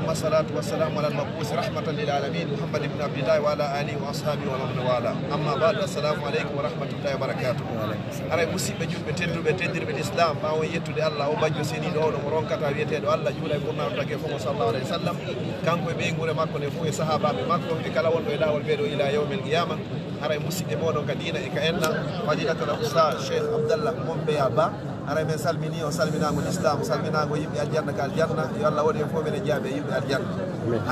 ثم الصلاة والسلام على المبعوث رحمة للعالمين محمد بن عبد الله وعلى آله وأصحابه ومن والاه. أما بعد السلام عليكم ورحمة الله وبركاته. أنا مسيب جل بتدير بالإسلام ما هو يتودي الله وبجو سني دون مرون كتا بيتي الله جل يكون تكفون صلى الله عليه وسلم كان كوي بينغور ما كون يفوي صحابة ما كون بكلا والبيدا والبيدو إلى يوم القيامة. أنا مسيب مودو كدينا إكأننا فضيلة الأستاذ الشيخ عبد الله ممبي أبا. أنا من سلمني وسلمنا من الإسلام سلمنا ويبي الجنة كالجنة يلا ودي فوق من الجابة يبي الجنة.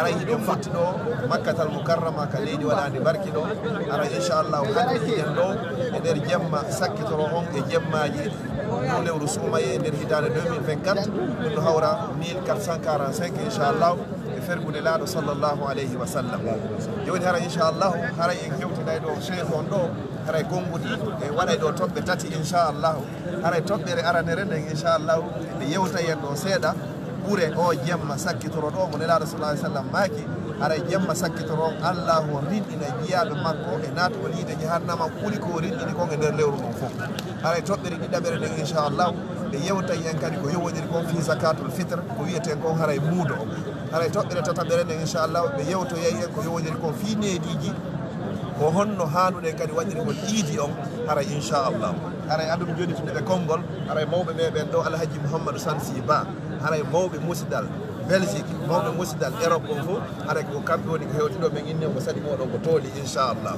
أنا يدوم فتنو مكة المكرمة كليدي ولا أني بركنو. أنا إن شاء الله وحده يندو ندير جمع سكت روحهم جمع نقول ورسومه ندير هدان 2024 من هورا 1445 إن شاء الله فرق لله صلى الله عليه وسلم. يقول هذا إن شاء الله هذا يكتب تدايدو شيخ وندو هذا يقوم بدي وانا يدو توب بتاتي إن شاء الله هذا توب بيرأنا نرند إن شاء الله يوتا يندو سيدا بوري أو جمع سكت روحهم من الله صلى الله عليه وسلم ماكي هذا جمع سكت روحهم الله ورين إن جيال ماكو إنات وليد جهنم كولي كورين إن كون ندير له رمفوق هذا توب بيرأنا إن شاء الله يوتا ينكري كو يوجد كون في زكاة الفطر كو يتكون هذا مودو هذا توقيت تتبرنا إن شاء الله بيوتو يأيكو يوجدكم في نيديجي وهنو هانو نكادي وجدكم إيدي هذا إن شاء الله هذا أدم جودي في الكونغول هذا موبي بندو الحاج محمد سانسي با هذا موبي مسدال بلجيك موبي مسدال إيروب كونفو هذا كو كامبيوني كهيوتي دو من إني وسادي مودو بطولي إن شاء الله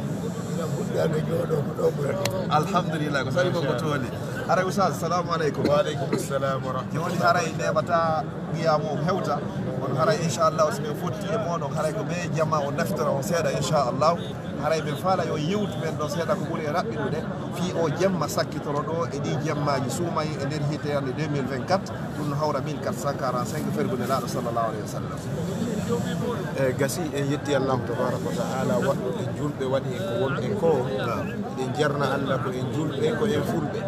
الحمد لله وسادي مودو بطولي هذا أستاذ السلام عليكم. وعليكم السلام ورحمة الله. يقول هذا إذا بتا قيامه هوتا هذا إن شاء الله اسمه فوتي مونو هذا كبي جماعة ونفتر وسيدا إن شاء الله هذا بالفعل يوت من دوسيدا كقولي رابي ده في أو جماعة سكت رودو إدي جماعة يسوما إدي هيتي يعني 2024 تون هورا 1445 فرق الله صلى الله عليه وسلم. gasi en yetti Allah tabaraka wa ta'ala waddo en julbe wadi en ko won en ko en jarna Allah ko en julbe ko en fulbe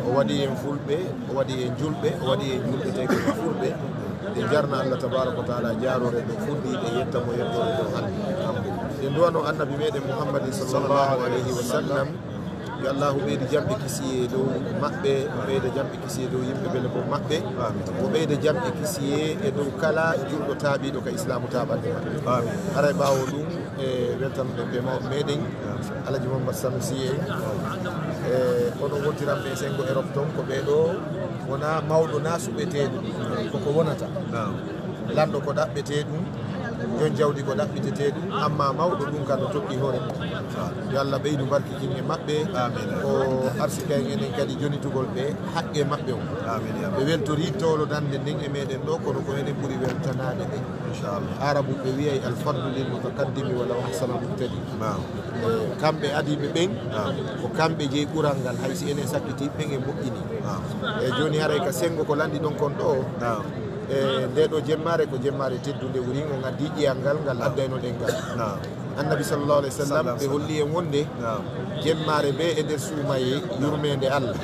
o wadi en fulbe o wadi en julbe o wadi en julbe te ko fulbe en jarna Allah tabaraka wa ta'ala jarore do fulbi e yetta mo yetto do hande en duwano annabi meden Muhammad sallallahu alaihi wa sallam yo Allah ɓeyde jamɓe kisiye dow maɓɓe o ɓeyda jamɓe kisiye dow yimɓe bele ko maɓɓe o ɓeyda jamɓe kisiye e dow kala julɗo taaɓiɗo ka islamu taɓande maɓɓe haray ɓawo ɗum e weltanɓe ɓe mawɓe meɗen Alaji Mamadou Sanusi en oɗo wontiranɓe e sengo Europe ton ko ɓeɗo wona mawɗo nasuɓeteɗum koko wonata lanɗo ko ɗaɓɓete ɗum jon jawdi ko ɗaɓɓitete ɗum amma mawɗo ɗum kan no toɓɓi hoore yo Allah ɓeydu barkikinɓe maɓɓe ko arsika en enen kadi jonitugol ɓe haqqe maɓɓe o ɓe weltori tolodande nden e meɗen ɗo kono ko enen ɓuuri weltanade ɓe arabu ɓe wiyay alfadlu lil mutaqaddimi walaw ahsana mubtadi kamɓe adiɓe ɓen ko kamɓe jeeyi ɓural ngal haysi enen sakkiti ɓen e moƴƴini e joni haray ka sengo ko landi ɗon kon ɗo nde ɗo jemmare ko jemmare teddude wuri o gaddi ƴiyal ngal ngal addayno ɗengal annabi sallallahu alayhi wa sallam ɓe holli en wonde jemmare ɓe e nder suumaye yurmede Allah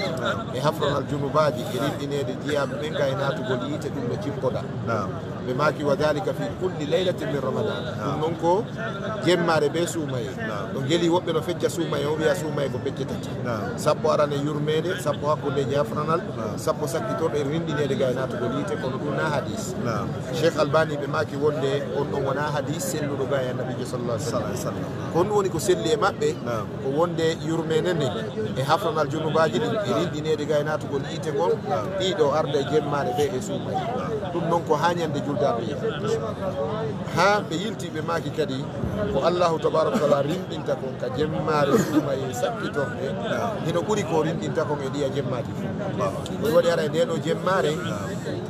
e hafronal junubaji e rinɗinede jiyaɓe ɓen ga e natugol yiite ɗum no cippoɗa ɓe maki wa dalika fi kulli laylatin min ramadan ɗum noon ko jemmare ɓe suumaye ɗo gueli woɓɓe no fecca suumaye o wiya suumaye ko fecce tati sappo arane yurmede sappo hakkudeji hafranal sappo sakkitorɗo e rinɗinede ga e natugol yiite kono ɗum na hadis Cheikh Albani ɓe maki wonde on ɗon wona hadis selluɗo ga e annabijo sallallahu alaihi wasallam kono ɗum woni ko selli e maɓɓe ko wonde yurmede nde e hafranal junubaji ɗin e rinɗinede ga e natugol yiite ngol ɗiɗo arda e jemmare ɓe e suumaye ɗum noon ko hañande juldaɓe yiya ha ɓe yilti ɓe maki kadi ko Allahu tabaraka wa taala rinɗinta kon ka jemmare suumaye sakkitorɗe hino ɓuuri ko rinɗinta kon e ɗiya jemmaji fu ɗum waɗi ara e ndeɗo jemmare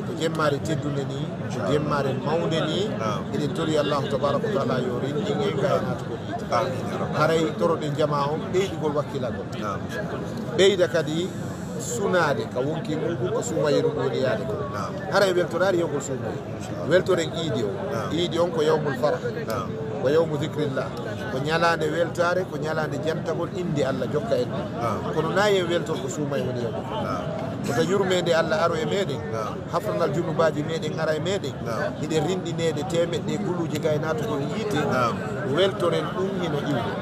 ko jemmare teddude ni ko jemmare mawde ni eɗen tori Allahu tabaraka wa taala yo rinɗin en ga e natugol yiite haray toroɗen jama on ɓeyɗugol wakkilagol ɓeyda kadi sunade ka wonki muɗum ko suumaye ɗum woni yaade ko hara e weltorari yewgol suumaye weltoren iidi on ko yawmul farah ko yawmu dicrillah ko ñalande weltare ko ñalande jantagol inde Allah jokka en kono nayi en weltor ko suumaye woni yawmu koto yurmede Allah aro e meɗen hafranal junubaji meɗen ara e meɗen hiɗen rinɗinede temeɗɗe guluje ga e natugol yiite weltoren ɗum hino iwde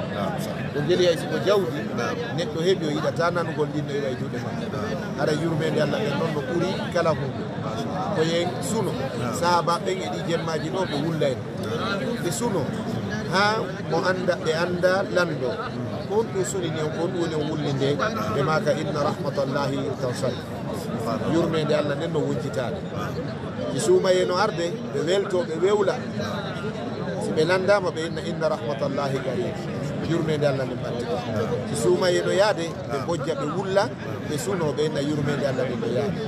ɗo gueli hay siko jawdi neɗɗo heeɓi o yiɗata nanugol ɗinno iwa e juuɗe makko ara yurmede Allah ɓen noon no ɓuuri kala hunde ko yen suno sahaba ɓen e ɗi jemmaji ɗo ɓe wullayno ɓe suno ha mo anda ɓe anda lando ko on ɓe solini on ko on woni on wulli nde ɓe maka inna rahmatallahi tansal yurmede Allah nden no wujjitade si suumaye no arde ɓe welto ɓe wewla si ɓe landama ɓe inna rahmatallahi karim yurmede Allah nden ɓattita si suumaye no yaade ɓe bojja ɓe wulla ɓe suno ɓe inna yurmede Allah nden no yaade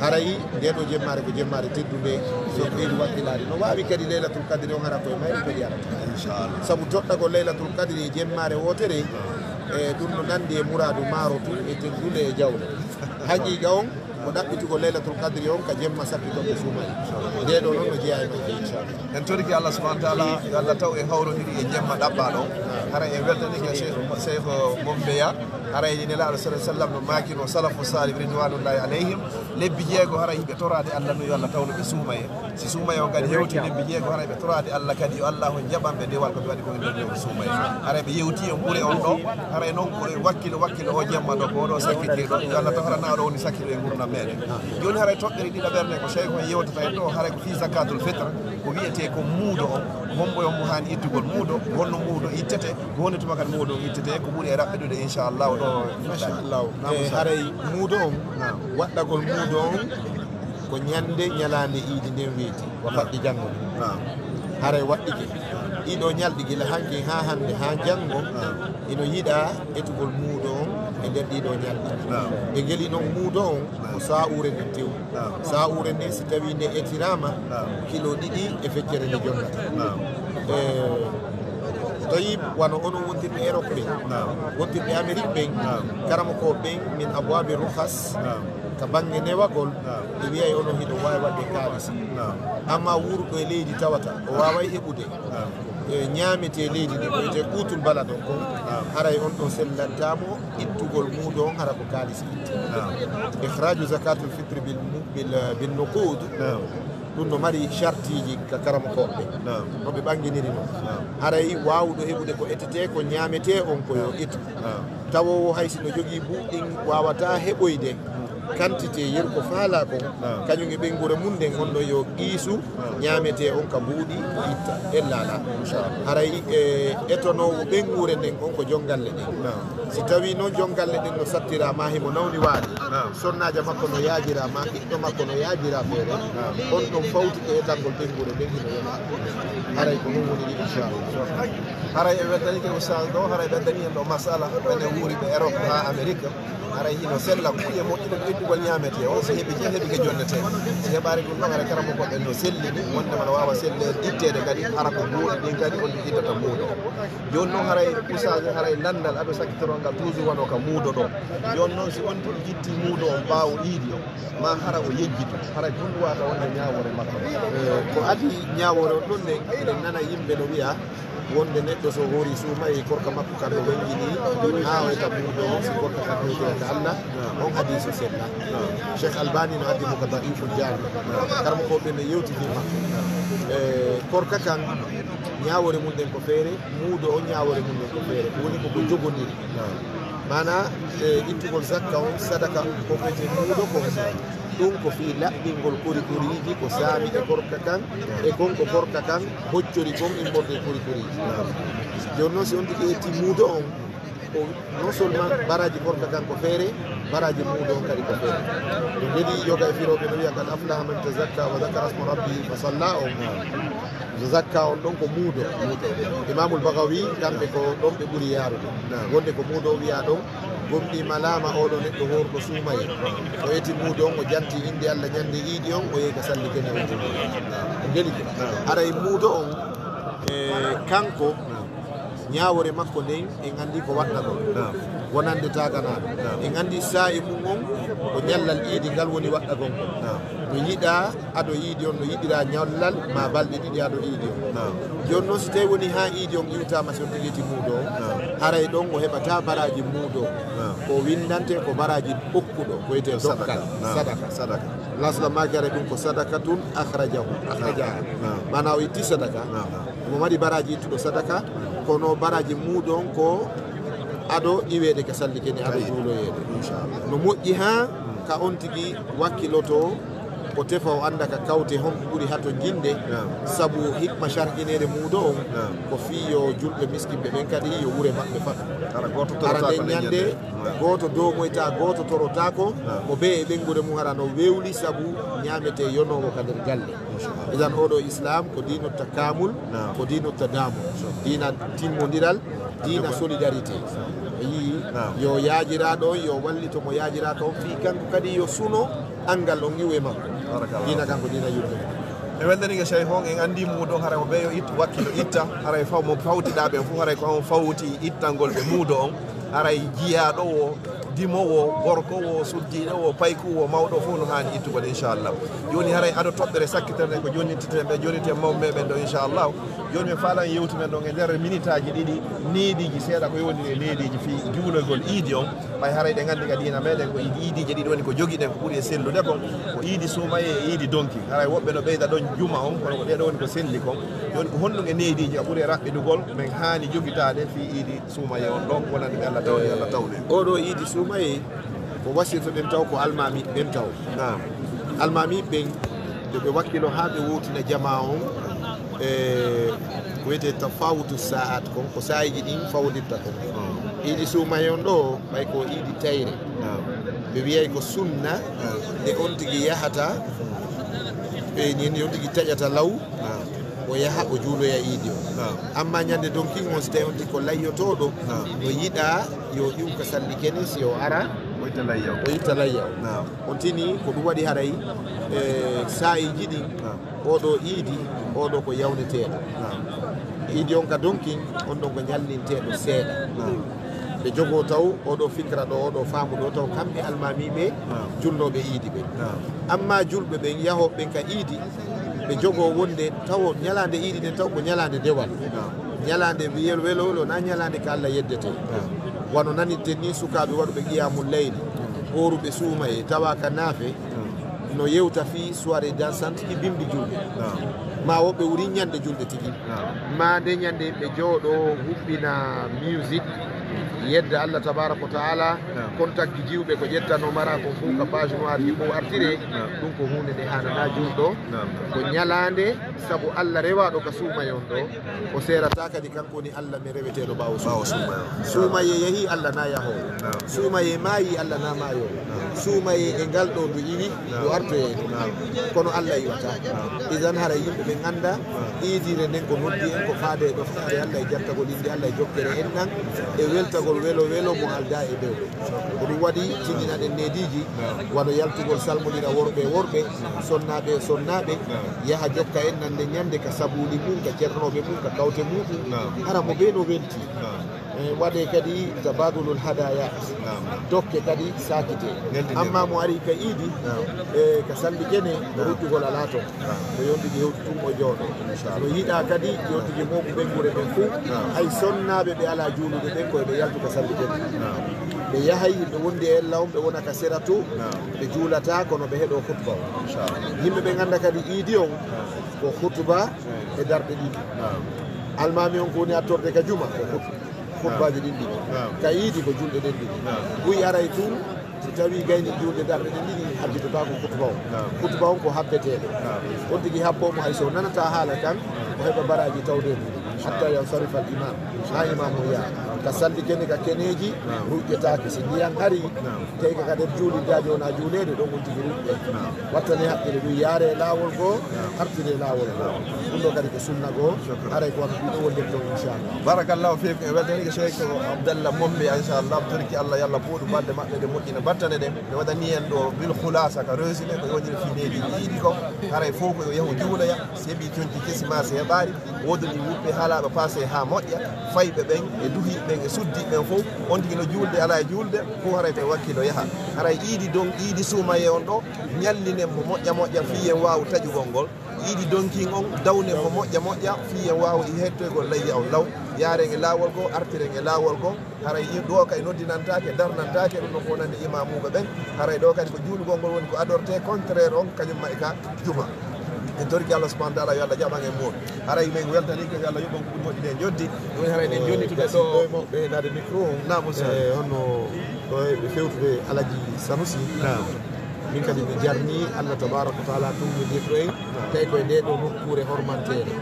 harayi ndeɗo jemmare ko jemmare teddude so ɓeydi wakkilade no wawi kadi laylatul qadri on hara koye mayri kadi arata inchallah saabu toɗɗa ko laylatul qadri e jemmare wotere e ɗum no nandi e mouradu maro tun e teddude e jawle haqiqa on ko ɗaɓɓitugo laylatul qadri on ka jemma sappitoɓe suumayi ndeɗo noon no jeeya e majje inchallah en toriki Allah subahana taala Allah taw e hawrodiri e jemma ɗaɓɓaɗo hara en weltanike cheikh Mombeya hara e nelaɗo sallah sallam no makino salafu salih ridwanullahi alayhim lebbi jeego hara yiɓe torade Allah no yo Allah tawno ɓe suumaye si suumaye on kadi hewti lebbi jeego hara ɓe torade Allah kadi yo Allah ho jaɓanɓe dewal koɓe waɗi koɓe nder suumaye hara ɓe yewti en ɓuure on ɗo hara e noon wakkilo o jemma ɗo ko oɗo sakkitiɗo yo Allah taw hara naɗo woni sakkiɗo e gurdam meɗen joni haray toɓɓere ɗiɗa ɓerde ko cheikh on yewtata en ɗo haray ko fi zakatul fitre ko wiyete ko muudo o homboyon mo hani ittugol muudo wonno muudo ittete ko woni tuma kadi muudo ittete ko ɓuuri e raɓɓeɗude inchallahu ɗo machallahu e haray muudo on waɗɗagol muudo on ko ñande ñalande iidi nden weeti ko faɗɗi janngo haray waɗɗike ɗiɗo ñalɗi gila hanki ha hande ha janngo ino yiɗa etugol muudo on e nder ɗiɗo ñalɗi ɓe geli noon muudo on ko sa'ure nden tew sa'ure nde si tawi nde etirama kilo ɗiɗi e feccere nde jonnata tawi wano onon wontirɓe Europe ɓen wontirɓe Amérique ɓen karama ko ɓen min abwabi ruhas ka banggue newagol ɓe wiyay onon hiɗo wawi wadde kaalisi amma wuruɗo e leydi tawata o waway heɓude ñaamete leydi ndi ko wiyete ɓuutul bala ɗon kon haray on ɗon sellantamo ittugol muudo on hara ko kaalisi itte ihraju zakatul fitre bil nuqud ɗum no mari chartiji ka karama koɓɓe no ɓe ɓanginiri noon haray wawɗo heɓude ko ettete ko ñaamete on koyo ittu tawowo haysi no jogui buuɗɗin wawata heɓoyde quantité yeru ko faala kon kañum e ɓengure mum nden gonɗo yo qiisu ñaamete on ka buuɗi itta ellala haray etonowo ɓengure nden on ko jongalle ɗen si tawi noon jongalle ɗen no sattirama himo nawni waali sonnaja makko no yaajirama ɓiɗɗo makko no yaajira feere on ɗon fawti ko etangol ɓengure nden hino yona haray ko ɗum woni ɗi inchallah haray e weddanike ustad ɗo haray ɓeddani en ɗo masala ɓene wuuri ɓe Europe ha Amérique haray hino sella kuƴe moƴƴuɗo ɓeddugol ñaamete o so heeɓi heeɓi ko jonnete so heɓari ɗum ɗon haray karama koɓen no sellini wondema no wawa selle ittede kadi hara ko buuɗi ɗin kadi on ittata muuɗo joni noon haray usage haray landal aɗo sakkitorol ngal toujours wano ka muudo ɗo joni noon si on jitti muudo on ɓaawo iidi o ma hara o yejjitu haray ɗum wata wonde ñawore makko ko adi ñawore on ɗon ne eɗen nana yimɓe no wiya wonde neɗɗo so hoori suumayi korka makko kan no wengini ha oyta muudo on si korka kan hewtirata Allah on hadisu sella Cheikh Albani no addi mo ko daiful jami karmo ko ɓe no yewtiti makko korka kan ñawore mum ɗen ko feere muudo on ñawore mum ɗen ko feere woni koko jogoniri mana ittugol zakka on sadaka ko fete muudo ko ɗum ko fi laɓɓingol kurikuriji ko saami e korka kan e konko korka kan hoccori kon immorde e kurikuriji joni noon si on tigi etti muudo on o non seulement baraji korka kan ko feere baraji muudo on kadi ko feere ɗo mbeɗi yoga e firoɓe no wiya kad aflaha man tazakka wa zakara asma rabbihi fa salla on zakka on ɗon ko muudo imamul Bagawi kamɓe ko ɗon ɓe ɓuuri yaarude wonde ko muudo o wiya ɗon gomɗi malama oɗo neɗɗo horɗo suumaye o eti muudo on o janti inde Allah ñande iidi on o yehi ka salli kene o ngeli ko aray muudo on kanko ñawore makko nden en andi ko waɗɗa ɗon wonande taganaɗo en andi sa'i mum on ko ñallal iidi ngal woni waɗɗa gon no yiɗa aɗo iidi on no yiɗira ñallal ma balɗe ɗiɗi aɗo iidi on joni noon so tawi woni ha iidi on iwtama so tigiti muudo o haray ɗon o heɓata baraji muudo ko windante ko baraji ɓokkuɗo ko wiyete dokkal sadaka lasla magare ɗum ko sadakatun akhrajaha mana o itti sadaka omo waɗi baraji ittuɗo sadaka kono baraji muudo on ko aɗo iwede ke salli kene aɗo juuloyede no moƴƴi ha ka on tigui wakkiloto o tefa o anda ka kawte honko ɓuri hato jinde sabu hikma sharqinede muɗo on ko fiyo julɓe miskimɓe ɓen kadi yo wuure maɓɓe fat ara nden ñande goto domoyta goto torotako ko be e ɓengude mum hara no wewli sabu ñamete yonowo ka nder galle idan oɗo islam ko dino takamul ko dino tadamul dina timmodiral dina solidarité yi yo yaajiraɗo yo wallito mo yaajiraka on fi kanko kadi yo suno angal on iwe makko dina kanko dina yurɓe e weldanige cheikh on en andi muɗo haray o ɓe yo it wakkilo itta haray faw mo fawtiɗaɓe fof haray ko on fawti ittangol ɓe muudo on haray jiyaɗo o dimowo gorko o suddiɗo o payku o mawɗo fof no hani ittugol inchallah joni haray aɗa toɓɓere sakkiterne ko jonititen ɓe jonite mawɓeɓen ɗo inchallah joni min falan yewtumen ɗon e nder minute aji ɗiɗi neediji seeɗa ko yowndiri e neediji fi juulogol iidi on ɓay haray ɗe gandi ka dina meɗen ko iidiji ɗiɗi woni ko joguiɗen ko ɓuuri e sellude kon ko iidi suumaye e iidi donki haray woɓɓe no ɓeyda ɗon juma on kono ko ɗeɗo woni ko selli kon joni ko honɗum e neediji a ɓuuri e raɓɓidugol min hani joguitade fi iidi suumaye on ɗon wonande ɓe allah tawni allah tawne oɗo iidi suumaye ko wasirto ɗen taw ko almami ɓen taw almami ɓen de ɓe wakkilo ha ɓe wotina jama on ko wiyete tafawutu sa'at kon ko sayiji ɗin fawdirta kon iidi suumaye on ɗo ɓay ko iidi tayre ɓe wiyay ko sunna nde on tigui yahata ni on tigui taƴata law o yaha o juuloya iidi o amma ñande donkin on so tawi on tigi ko layyotoɗo no yiɗa yo ƴuwka salli kene si o ara o itta layya o on tini ko ɗum waɗi haray sayiji ɗin oɗo iidi oɗo ko yawneteɗo iidi on ka donkin on ɗon ko ñallinteɗo seeɗa ɓe jogo taw oɗo fikra ɗo oɗo faamu ɗo taw kamɓe almamiɓe julnoɓe iidi ɓe amma julɓe ɓen yahoɓe ɓen ka iidi ɓe jogo wonde taw ñalande iidi nden taw ko ñalande dewal ñalande wiyel welowelo na ñalande ko Allah yeddete wano nanirten ni sukaɓe waɗuɓe qiyamul leyli horuɓe suumaye tawa ka naafe no yewta fi soirée dansante ɗi bimɗi julɓe ma woɓɓe wuri ñande julɓe tigui ma nde ñande ɓe jooɗo huɓɓina musique yedda Allah tabaraka wa taala contact ji jiwɓe ko ƴettano mara ko fof ka page noire yimɓe o artire ɗum ko hunde nde hanana julɗo ko ñalande saabu Allah rewaɗo ka suumaye on ɗo o serata kadi kanko woni Allah mi reweteɗo ɓawo suumaye yeehi Allah na yahowo suumaye maayi Allah na maayowo suumaye e ngal ɗo ndu iwi yo artoye kono Allah yiwata idan hara yimɓe ɓe ganda iidire nden ko noddi en ko faade e ɗoftaade Allah e jattagol inde Allah e jokkere en ɗan e weltagol welo welo mo alda e ɓewɗe ko ɗum waɗi tinninaɗen neediji waɗo yaltugol salmodira worɓe worɓe sonnaɓe yaha jokka en nande ñande ka sabuli mum ka ceernoɓe mum ka kawte muɗum hara mo ɓeeno welti waɗe kadi tabadulul hadaya dokke kadi sakite amma mo ari ka iidi ka salli kene no rujjugol ala toon ko yontugi hewtutum o jooɗo no yiiɗa kadi yontugi moɓu ɓengure ɓen fou hay sonnaɓe ɓe ala juulude ɓen koye ɓe yaltu ka salli kene ɓe yahay ɓe wondi e lawm ɓe wona ka sera to ɓe juulata kono ɓe heeɗo khutba o yimɓe ɓe ganda kadi iidi on ko khutba e darɗe ɗiɗi almami on ko woni attorde ka juma ko khutbaji ɗin ɗiɗi ka iidi ko julɗe ɗen ɗiɗi ɓuy aray tun so tawi gayni julɗe darɗe ɗen ɗiɗi habbitota ko khutba on ko habbeteɗo on tigui habbomo hay so nanata haala tan o heɓa baraji tawde mum hatta yansarifa al imam ha imam o yaha ka salli kene ka keneji rujƴetake so ndiyan ari tawi ka nder juuliddaji wona juulede ɗon on tigui rujƴe wattane haqqille ɗum yaare lawol goo artire lawol goo ɗum ɗo kadi ko sunna goo haray ko wamɓi ɗo wonde ton inchallah barakallahu fikum e weltanike cheikh abdallah mombe inchallah torki Allah yallah pooɗu balɗe maɓɓe ɗe moƴƴina battane ɗe ɓe waɗani en ɗo bil khulasa ka résumé ko yowdiri fineji ɗiɗi ko haray fof ko yo yahu juuloya so heeɓi conci kesima so heɓari wodani wuɓɓe haalaɓe passé ha moƴƴa fayɓe ɓen e duhiɓe ɓen e suddiɓe ɓen fof on tigui no julde ala e julde fof haray tawi wakkilo yaha haray iidi don iidi suumaye on ɗo ñallinen mo moƴƴa moƴƴa fiyen wawa taƴugol ngol iidi donkin on dawne mo moƴƴa moƴƴa fiyen wawa hettoygol layya on law yaren e lawol go artiren e lawol go haray ɗo kay noddinantake darnantake ɗum ɗo fof nande imamuɓe ɓen haray ɗo kadi ko juulugol ngol woni ko adorte contraire on kañumma e ka juma en torki Allah subhanahu wa ta'ala yo Allah jaɓan e moon haray min weltani ko Allah yoɓon ko ɗum moƴƴi ɗen joddi ɗum haray ɗen jonnitude ɗo ɓeynade micro on honno ɗo ɓe fewtude Alaji Sanusi min kadi mi jarni Allah tabaraka wa taala tummidirɗo en tawi koye nde ɗo nokkure hormantere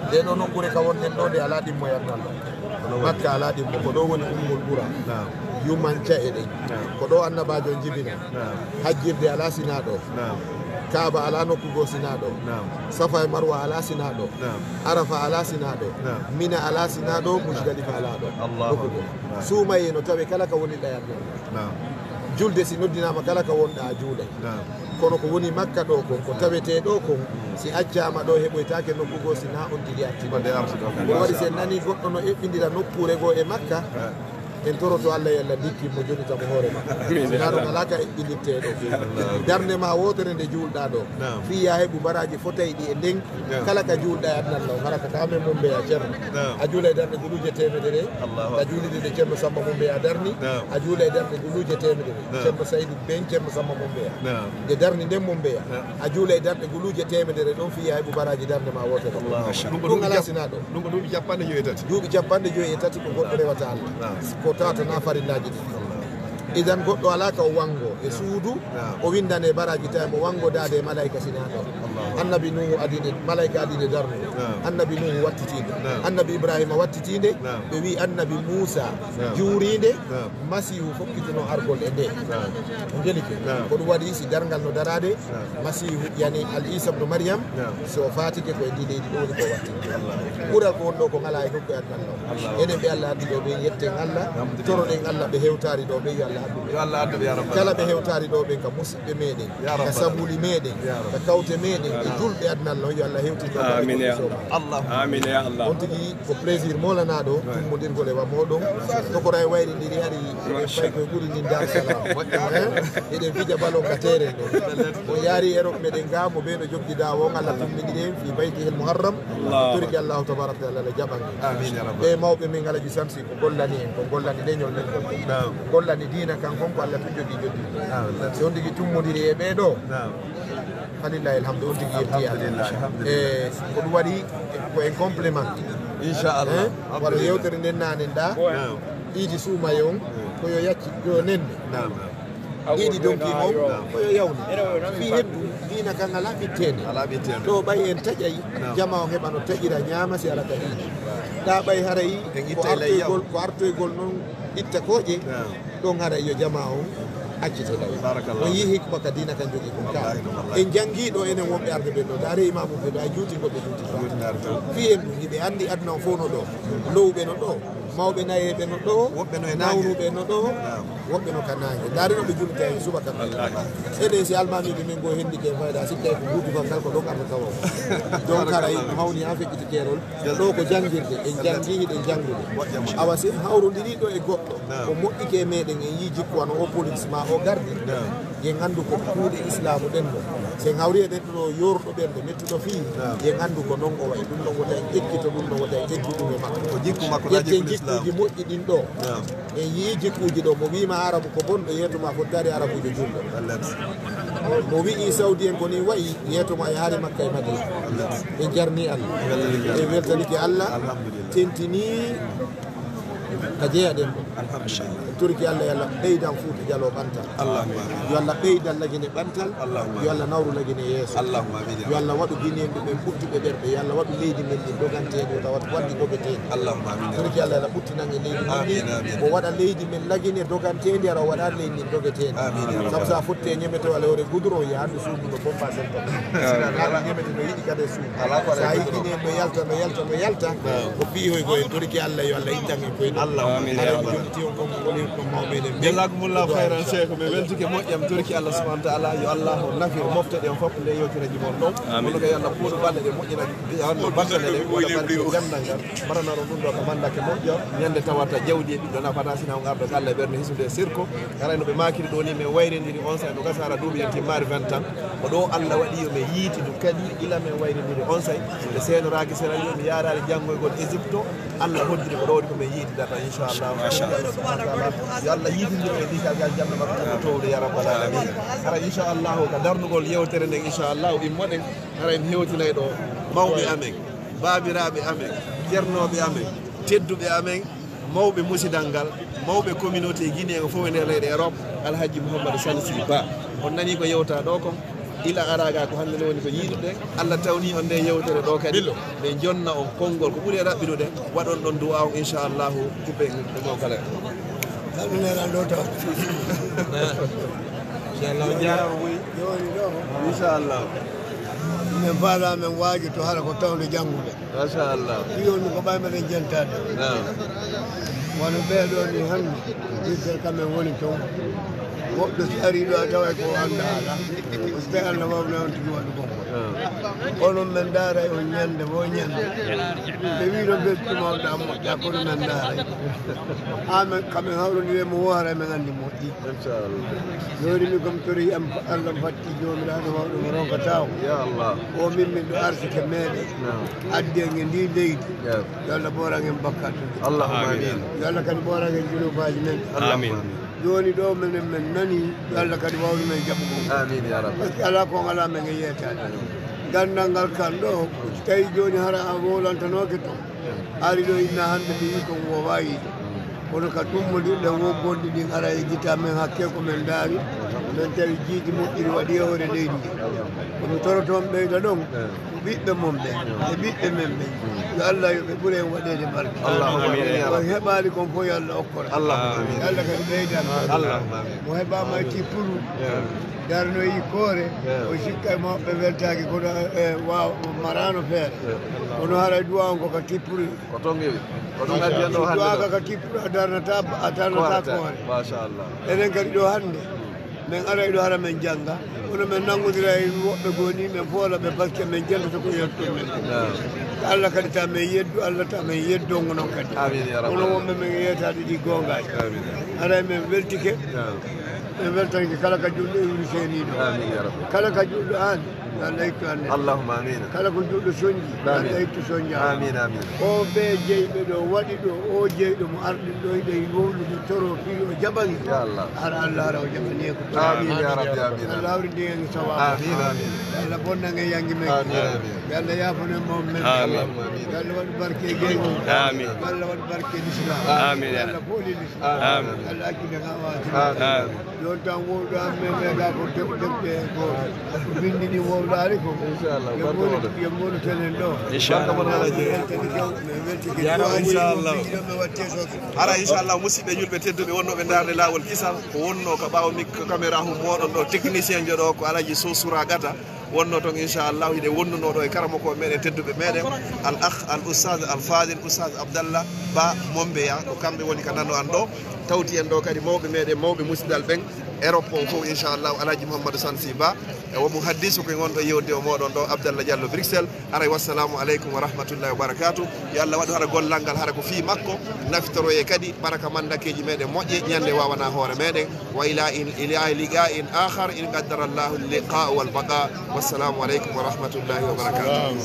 nde ɗo nokkure ka wonɗen ɗo nde ala ɗimmo yannallo makka ala ɗimmo ko ɗo woni ummul ɓura yumanca e ɗen ko ɗo annabajo jibina hajjirde ala sina ɗo kaaba ala nokkugo sina ɗo safa e marwa ala sina ɗo arafa ala sina ɗo mina ala sina ɗo musdalifa ala ɗo nokkugo suumaye no tawi kala ka woni ɗayatno julde si noddinama kala ka wonɗa a juulay kono ko woni makka ɗo kon ko tawete ɗo kon si accama ɗo heɓoytake nokkugo sina on tigi artiɗo waɗi sen nani goɗɗo no eɓɓidira nokkure goo e makka en toroto Allah yalla dikki mo joni tamo hoore ma sina ɗon ala ka eɓɓilitteɗo darde ma wotere nde juulɗa ɗo fiya heɓu baraji fotayi ɗi e nden kala ka juulɗa e adnallah haraka kamen mum mbeya ceerno a juula e darde guluje temedere a juulide nde ceerno Samba mum mbeya darni a juula e darde guluje temedere ceerno Saydou ben ceerno Samba mum mbeya nde darni nden mum mbeya a juula e darde guluje temedere ɗon fiya heɓu baraji darde ma wotere ɗum ala sina ɗo ɗum ko duuɓi capanɗe joyi e tati duuɓi capanɗe joyi e tati ko goɗɗo rewata Allah ko tawata na farillaji ɗi idan goɗɗo ala ka o wango e suudu o windane baraji tawi mo wango dade malayika sina ɗo annabi nuhu adine malayika adine darnude annabi nuhu wattitinde annabi ibrahima wattitinde ɓe wi annabi moussa juurinde masihu fokkituno argol e nde o jelike ko ɗum waɗi si dargal no darade masihu yani al isa bnu mariam so fatike koye ndi leydi ɗo woni ko wattinde ɓural ko wonɗo ko ngala e nokku e adnallah enen ɓe Allah addi ɗo ɓe yetten Allah toroɗen Allah ɓe hewtari ɗo ɓe yo Allah addu kala ɓe hewtari ɗo ɓen ka musidɓe meɗen ka sabuli meɗen ka kawte meɗen e julɓe adnallah yo Allah hewtito amin ya Allah amin ya Allah on tigi ko plaisir molanaɗo tummodirgol e wa moɗon tokora e wayrindiri hari fay koye ɓuuri ndin dar salam eɗen fija ballon ka terren ɗo o yaari eroɓe meɗen ga mo ɓeɗo jogguida o Allah tummiɗiren fi baytihel muharram toriki Allahu tabaraka taala ala jaɓange ɓe mawɓe men alaji samsi ko gollani en ko gollani leñol men ko gollani dina kankon ko Allah tun jogui joddi si on tigi tummodiri e ɓeɗo falillahi alhamdu on tigi yetti Allah e ko ɗum waɗi ko en complément inchallah waɗa yewtere nden nanen ɗa ɗiidi suumaye on koyo yacci yo nenne ɗiɗi donki on koyo yawni fi heddu dina kan ala ɓittede ɗo ɓay en taƴay jama o heɓa no taƴira ñama si ala ka ɗiɗi ɗa ɓay haray ko artoygol noon itta koƴe ɗon haray yo jama o accite ɗaw on yi hikma ka dina kan jogui kon ka en jangguiɗo enen wonɓe arde ɓen ɗo daare imamu ɓe ɗo a juuti goɓe juuti fi en ɗum hiɓe andi aduna o fof no ɗo lowɓe no ɗo mawɓe nayeɓe no ɗo nawnuɓe no ɗo woɓɓe no ka nangue daari no ɓe julta hen subaka eɗen si almamiɓe min go hendike fayda sikkay ko guutu kam ngal ko ɗon arde tawa donc haray mo hawni ha fekkiti keerol ɗo ko jangguirde en jangi hiɗen janggude awa si hawrodiri ɗo e goɗɗo ko moƴƴike meɗen en yi jikku an o police ma o gardi yen andu ko kuuɗe islamu ɗen ɗo sen hawri e ɗenɗo yorɗo ɓerde mettuɗo fi yen andu ko noon o wayi ɗum ɗon wota en ƴekkito ɗum ɗon wota en ƴekki ɗum e makko ƴetten jikkuji moƴƴi ɗin ɗo en yi jikkuji ɗo mo wima arabu ko bonɗo yetoma fottari arabujo julɗo mo wi'i saudi en koni wayi yetoma e haari makka e madina ɓe jarni Allah ɓe weltanike Allah tentini ka jeeyaɗen ɗo turki Allah yo Allah ɓeydan Fuuta Jallo ɓantal yo Allah ɓeydan lagine ɓantal yo Allah nawru lagine yeeso yo Allah waɗu guineɓe ɓen ɓuttuɓe ɓerɓe yo Allah waɗu leydi men ɗin doganteɗe tawa wadɗi dogeteɗi turki Allah yo ɓuttinan e leydi men ɗin o waɗa leydi men lagine dogantedi ara o waɗani leydi ndin dogeteɗi saabu sa fotte ñemete walla hore goudron yo andu suudu no pompa sen to ala ñemete no yiɗi kade suudu sa yi guine no yalta no yalta no yalta ko piihoy koyen turki Allah yo Allah ittan en koye ɗum jazakumullahu khairan cheikh ɓe weltike moƴƴam turki Allah subahana taala yo Allah o nafir mofta ɗen fof nde yewtiraji mon ɗon kono ko yo Allah puuɗo balle ɗe moƴƴina wanno battane ɗe walla gandal ngal mbaranaro ɗum ɗo ko mandake moƴƴo ñande tawata jawdi e ɓiɗɗo nafata sina on ardo Allah e ɓerde hisude sirko harayno ɓe makiri ɗo ni min wayrindiri on say no gasara duuɓi en timmari 20 ans ko ɗo Allah waɗi yo min yiiti ɗum kadi ila min wayrindiri on say nde senoraki Sierra Leone mi yarari janggoygol Égypte Allah hoddiri ko ɗo waɗi ko min yiitidata inchallah yo Allah yidindiro e ɗikalgal jamɗe makko ko towde ya rabbal alamin hara inchallahu ko darnugol yewtere nden inchallahu immoɗen hara en hewtinay ɗo mawɓe amen babiraɓe amen ceernoɓe amen tedduɓe amen mawɓe musidal ngal mawɓe communauté guinéen fof e nder leyɗe Europe Alhaji Mouhamadou Salsi Ba on nani ko yewta ɗo kon ila araga ko hande woni ko yiidude Allah tawni on nde yewtere ɗo kadi ɓe jonna on konngol ko ɓuuri raɓɓinude waɗon ɗon du'a o inchallahu kuɓɓe ɗo kala ɗaɗuneran ɗo taw inchallah jarama ɓoyi joni ɗo inchallah min faala men waaji to hara ko tawde janngude machallah ɗiyonni ko ɓay meɗen jentade wono ɓeeɗo ni hannde yittere kamen woni toon woɓɓe so ari ɗo a tawa ko annda ala so tawi Allah wawna on tigi waɗu gongo onon men daaray on ñande wo ñande ɓe wino beltumawɗa moƴƴa kono men daaray amen kamen hawrodire mo wohara men anndi moƴƴi joni mi kom tori am Allah fatti jomiraɗo mawɗo mo ronka taw o min min ɗo arsike meɗen addi en e ndi leydi yo Allah ɓorangen bakkattude allahumma amin yo Allah kadi ɓorangen junubaji men amin joni ɗo menen men nani yo Allah kadi wawni men jaɓugo amin ya rabbi par ce que ala ko ala men e yeetade gandal ngal kan ɗo so tawi joni hara a wolantanoke to ari ɗo inna hande mi yi kon wowa yiide kono ka tummodirɗe woggonɗi ɗin ara e guita men hakke ko men daari men tawi jiidi moƴƴiri waɗi e hoore leydi ndi kono toroton ɓeyda ɗon ɓiɓɓe mon ɓe e ɓiɓɓe men ɓe yo Allah yoɓe ɓuuri en waɗede barke o heɓali kon fof yo Allah okkora Allah kadi ɓeydan mo heɓama ti pulu darnoyi koore o sikka e mawɓe weltaki kono waw marano feere kono hara duwa on koko tippuri ko toon ɓewi ko ɗum addiyan ɗo hande duwaka ko tippuri a darnata koore machallah enen kadi ɗo hande min aray ɗo hara men jangga kono min nangodira e woɓɓe goni min foola ɓe par ce que min jellata ko yetton men Allah kadi ta min yeddu Allah ta min yeddongo noon kadi kono wonɓe min yeytade ɗi gongaji aray min weltike min weltanke kala ka julɗo e wuri seeniɗo kala ka julɗo an yo Allah ittu hande allahumma amin kala ko julɗo soñji yo Allah ittu soñja amin amin o ɓe jeyɓe ɗo waɗi ɗo o jeyɗo mo arɗin ɗo yiɗe wowlude toro fi o jaɓani hara Allah hara o jaɓani ko amin ya rabbi amin Allah hawri ndiyenge sawa amin amin Allah bonnange yangi men yo Allah yaafone mom men yo Allah waɗi barke e geyngol amin yo Allah waɗi barke l'islam amin yo Allah fooli l'islam amin yo Allah accide ha waati yon tan wowɗo an men ɓeɗa ko deɓɗe ko bindi ɗi wowɗari ko yo moɗo tenen ɗo ara inchallah musidɓe julɓe tedduɓe wonnoɓe darde lawol kisal ko wonno ko ɓawa mikko caméra hu moɗon ɗo technicien jo ɗo ko alaji sosura gata wonno toon inchallah hiɗe wonnunoɗo e karamako meɗen tedduɓe meɗen al akh al oustad al fadil oustad Abdallah Ba Mombeya ko kamɓe woni ka nano an ɗo tawti en ɗo kadi mawɓe meɗen mawɓe musidal ɓen Europe on fof inchallah alaji Mouhamadou Sansi Ba e womo haddisu ko gonɗo yewde o moɗon ɗo Abdallah Diallo Bruxelles aray wassalamu aleykum wa rahmatullahi wa barakatuh yo Allah waɗu hara gollal ngal hara ko fi makko naftoroye kadi baraka mandakeji meɗen moƴƴe ñande wawana hoore meɗen wa ila liqa in akhar in qaddara Allahu liqa wal baqa wassalamu aleykum wa rahmatullahi wa barakatuh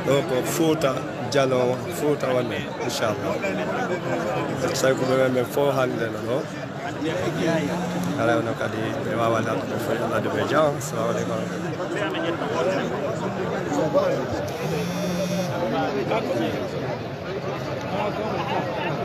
ɗo ko Fouta Jalon Fouta wonde inchallah sawi ko ɗumen men fof hande no ɗo ala no kadi ɓe wawa lattuɓe fof alade ɓe jaam assalamu aleykum Thank you.